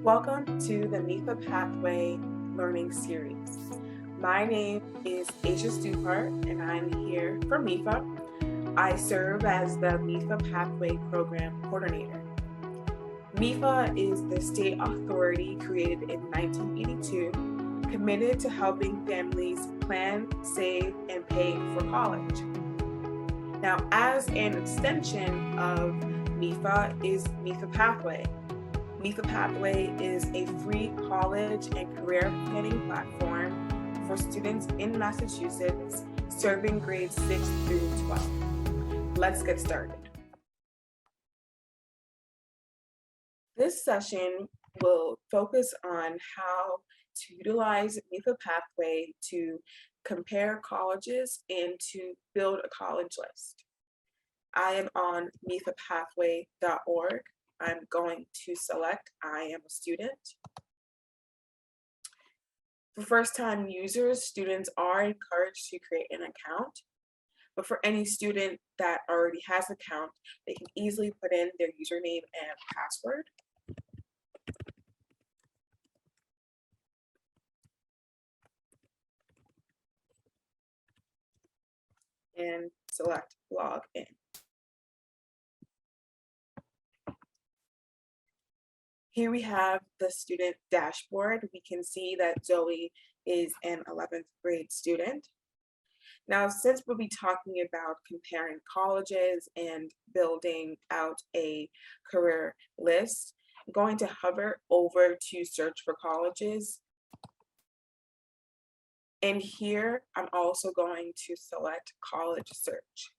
Welcome to the MEFA Pathway Learning Series. My name is 𝘊𝘰𝘮𝘬𝘢𝘳 and I'm here for MEFA. I serve as the MEFA Pathway Program Coordinator. MEFA is the state authority created in 1982, committed to helping families plan, save, and pay for college. Now, as an extension of MEFA is MEFA Pathway. MEFA Pathway is a free college and career planning platform for students in Massachusetts serving grades 6 through 12. Let's get started. This session will focus on how to utilize MEFA Pathway to compare colleges and to build a college list. I am on mefapathway.org. I'm going to select I am a student. For first-time users, students are encouraged to create an account. But for any student that already has an account, they can easily put in their username and password. And select log in. Here we have the student dashboard. We can see that Zoe is an 11th grade student. Now, since we'll be talking about comparing colleges and building out a career list, I'm going to hover over to search for colleges. And here, I'm also going to select college search.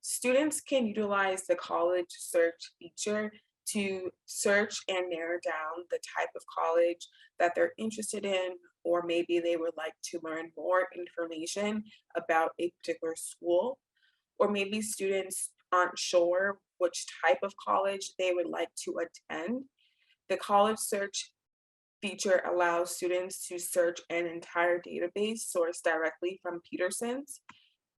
Students can utilize the college search feature to search and narrow down the type of college that they're interested in, or maybe they would like to learn more information about a particular school, or maybe students aren't sure which type of college they would like to attend. The college search feature allows students to search an entire database sourced directly from Peterson's.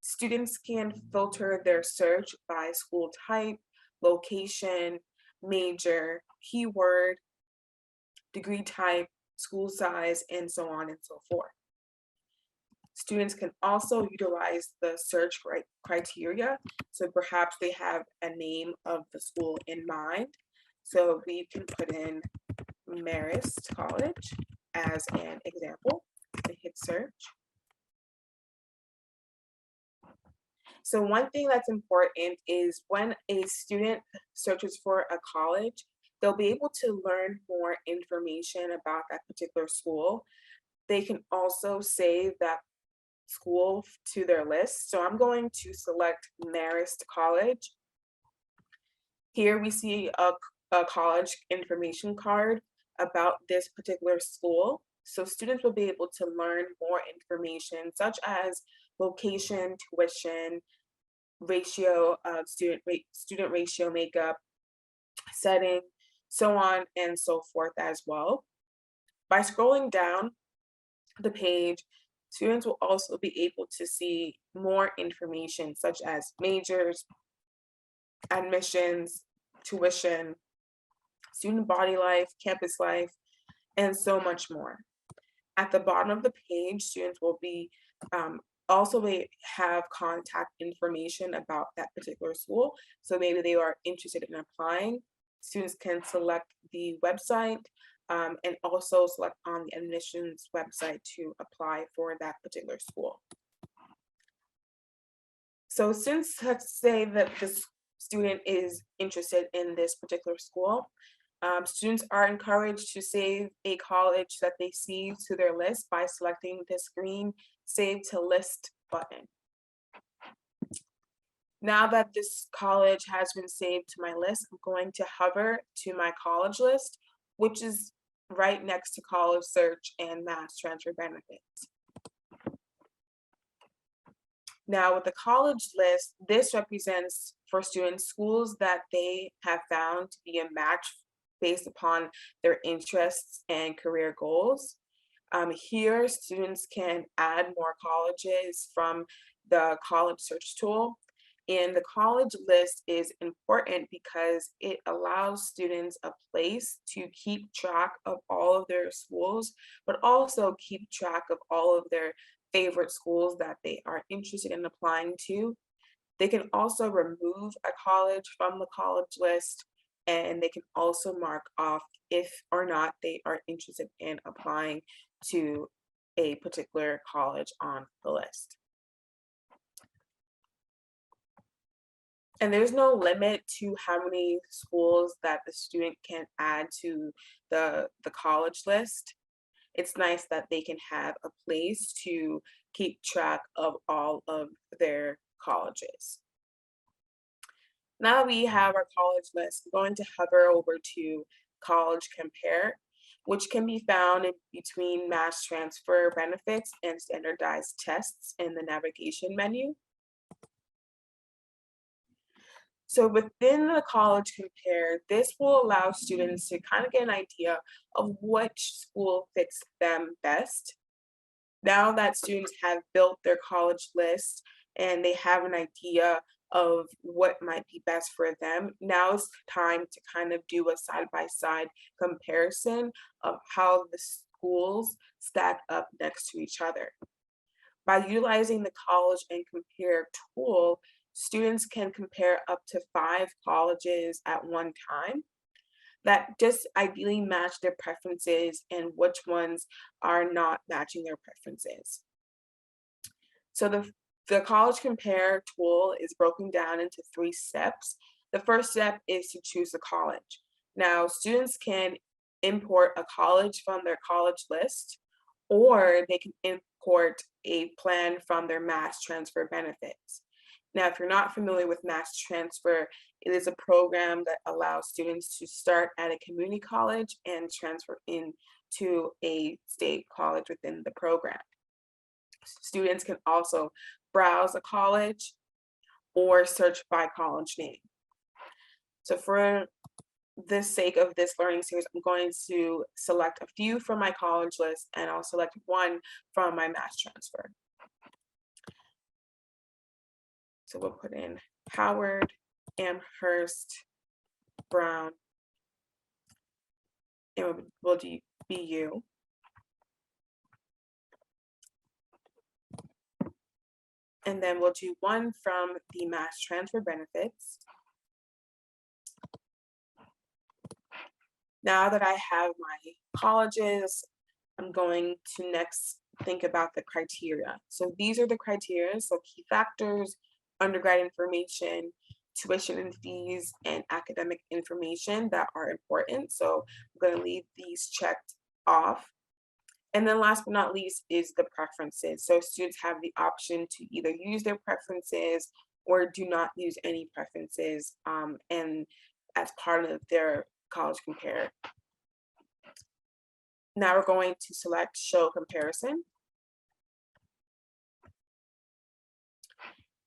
Students can filter their search by school type, location, major, keyword, degree type, school size, and so on and so forth. Students can also utilize the search criteria. So perhaps they have a name of the school in mind. So we can put in Marist College as an example and hit search. So one thing that's important is when a student searches for a college, they'll be able to learn more information about that particular school. They can also save that school to their list. So I'm going to select Marist College. Here we see a college information card about this particular school. So students will be able to learn more information such as location, tuition, ratio of student ratio makeup, setting, so on and so forth as well. By scrolling down the page, students will also be able to see more information such as majors, admissions, tuition, student body life, campus life, and so much more. At the bottom of the page, students will be also have contact information about that particular school. So maybe they are interested in applying. Students can select the website and also select on the admissions website to apply for that particular school. So since, let's say that this student is interested in this particular school, students are encouraged to save a college that they see to their list by selecting this green Save to List button. Now that this college has been saved to my list, I'm going to hover to my college list, which is right next to college search and mass transfer benefits. Now with the college list, this represents for students schools that they have found to be a match based upon their interests and career goals. Here, students can add more colleges from the college search tool. And the college list is important because it allows students a place to keep track of all of their schools, but also keep track of all of their favorite schools that they are interested in applying to. They can also remove a college from the college list, and they can also mark off if or not they are interested in applying to a particular college on the list. And there's no limit to how many schools that the student can add to the college list. It's nice that they can have a place to keep track of all of their colleges. Now we have our college list. I'm going to hover over to College Compare, which can be found in between mass transfer benefits and standardized tests in the navigation menu. So within the College Compare, this will allow students to kind of get an idea of which school fits them best. Now that students have built their college list and they have an idea of what might be best for them, now it's time to kind of do a side-by-side comparison of how the schools stack up next to each other. By utilizing the College and Compare tool, students can compare up to 5 colleges at one time that just ideally match their preferences and which ones are not matching their preferences. So the College Compare tool is broken down into 3 steps. The first step is to choose a college. Now, students can import a college from their college list, or they can import a plan from their mass transfer benefits. Now, if you're not familiar with mass transfer, it is a program that allows students to start at a community college and transfer into a state college within the program. Students can also browse a college or search by college name. So for the sake of this learning series, I'm going to select a few from my college list, and I'll select one from my mass transfer. So we'll put in Howard, Amherst, Brown, and we'll do BU. And then we'll do one from the mass transfer benefits. Now that I have my colleges, I'm going to next think about the criteria. So these are the criteria, so key factors, undergrad information, tuition and fees, and academic information that are important. So I'm going to leave these checked off. And then last but not least is the preferences. So students have the option to either use their preferences or do not use any preferences and as part of their College Compare. Now we're going to select Show Comparison.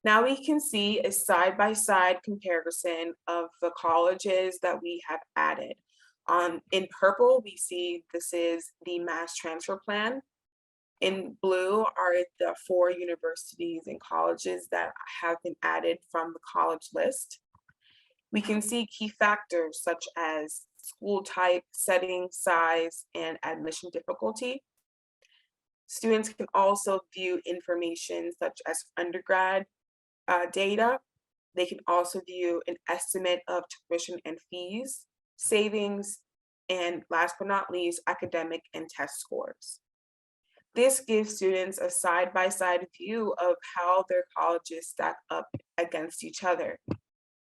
Now we can see a side-by-side comparison of the colleges that we have added. In purple, we see this is the mass transfer plan. In blue are the 4 universities and colleges that have been added from the college list. We can see key factors such as school type, setting, size, and admission difficulty. Students can also view information such as undergrad data. They can also view an estimate of tuition and fees, savings, and last but not least, academic and test scores. This gives students a side-by-side view of how their colleges stack up against each other.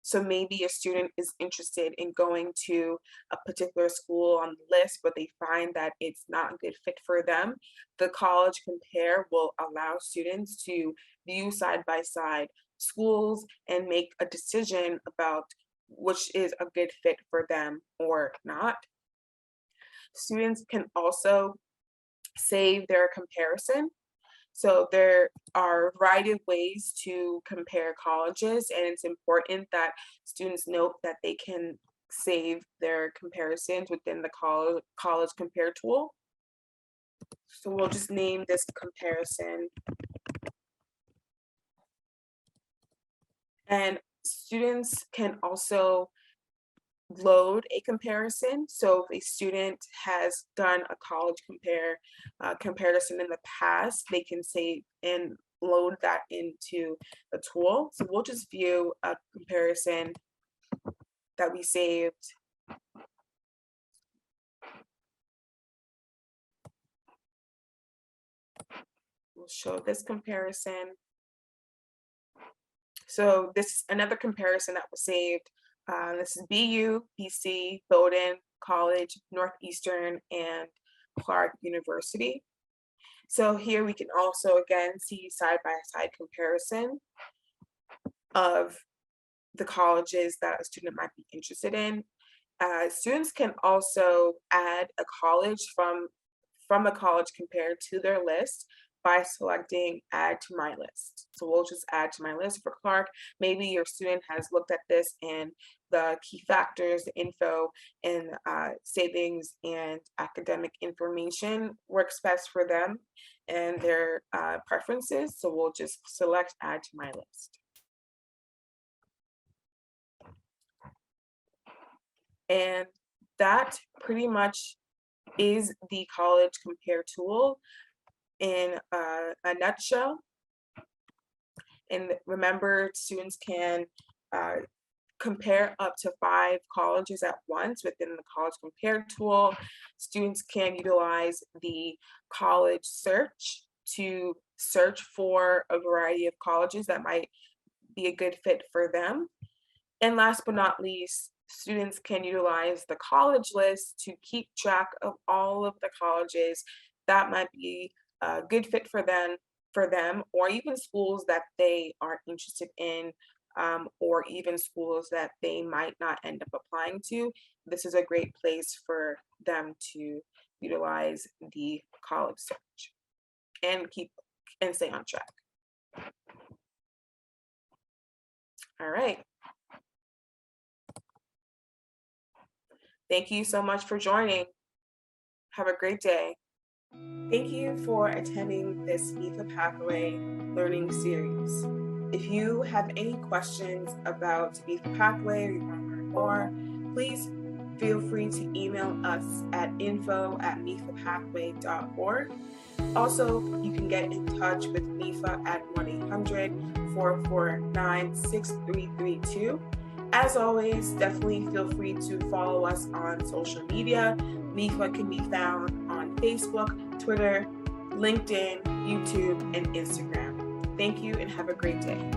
So maybe a student is interested in going to a particular school on the list, but they find that it's not a good fit for them. The College Compare will allow students to view side-by-side schools and make a decision about which is a good fit for them or not. Students can also save their comparison. So there are a variety of ways to compare colleges, and it's important that students note that they can save their comparisons within the College Compare tool. So we'll just name this comparison. And students can also load a comparison. So if a student has done a college comparison in the past, they can save and load that into the tool. So we'll just view a comparison that we saved. We'll show this comparison. So this is another comparison that was saved. This is BU, BC, Bowdoin College, Northeastern, and Clark University. So here we can also again see side-by-side comparison of the colleges that a student might be interested in. Students can also add a college from a college compared to their list by selecting add to my list. So we'll just add to my list for Clark. Maybe your student has looked at this and the key factors, the info, and savings and academic information works best for them and their preferences. So we'll just select add to my list. And that pretty much is the college compare tool in a nutshell. And remember, students can compare up to 5 colleges at once within the college compare tool. Students can utilize the college search to search for a variety of colleges that might be a good fit for them. And last but not least, students can utilize the college list to keep track of all of the colleges that might be a good fit for them, or even schools that they are interested in, or even schools that they might not end up applying to. This is a great place for them to utilize the college search and stay on track. All right. Thank you so much for joining. Have a great day. Thank you for attending this MEFA Pathway learning series. If you have any questions about MEFA Pathway or you want to learn more, please feel free to email us at info@mefapathway.org. Also, you can get in touch with MEFA at 1-800-449-6332. As always, definitely feel free to follow us on social media. MEFA can be found on Facebook, Twitter, LinkedIn, YouTube, and Instagram. Thank you and have a great day.